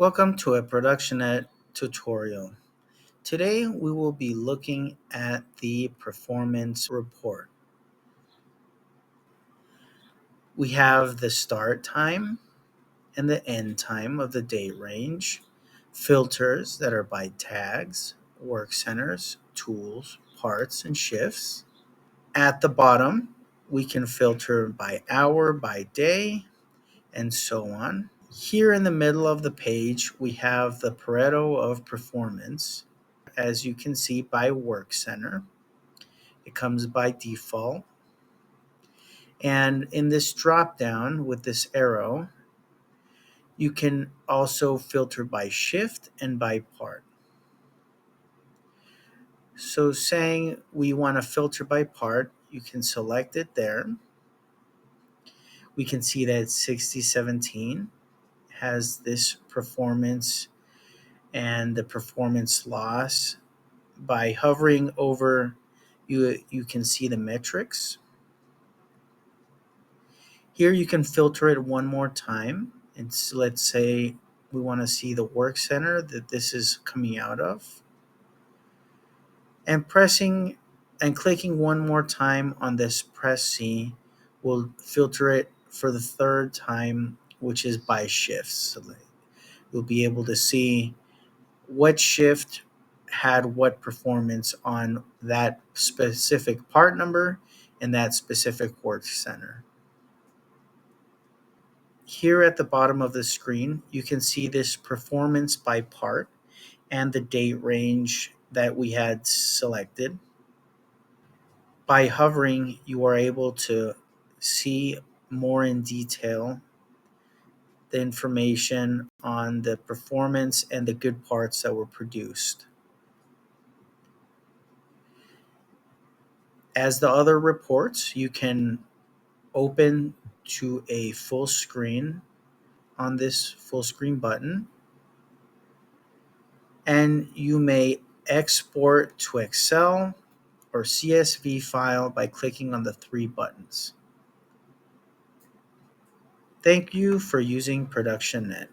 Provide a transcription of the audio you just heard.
Welcome to a ProductionNet tutorial. Today we will be looking at the performance report. We have the start time and the end time of the date range, filters that are by tags, work centers, tools, parts, and shifts. At the bottom, we can filter by hour, by day, and so on. Here in the middle of the page, we have the Pareto of performance. As you can see, by work center. It comes by default. And in this drop down with this arrow, you can also filter by shift and by part. So saying we want to filter by part, you can select it there. We can see that 6017 has this performance and the performance loss. By hovering over, you can see the metrics. Here you can filter it one more time. And so let's say we want to see the work center that this is coming out of. And pressing and clicking one more time on this press C will filter it for the third time, which is by shifts. So you'll be able to see what shift had what performance on that specific part number and that specific work center. Here at the bottom of the screen, you can see this performance by part and the date range that we had selected. By hovering, you are able to see more in detail the information on the performance and the good parts that were produced. As the other reports, you can open to a full screen on this full screen button, and you may export to Excel or CSV file by clicking on the three buttons. Thank you for using ProductionNet.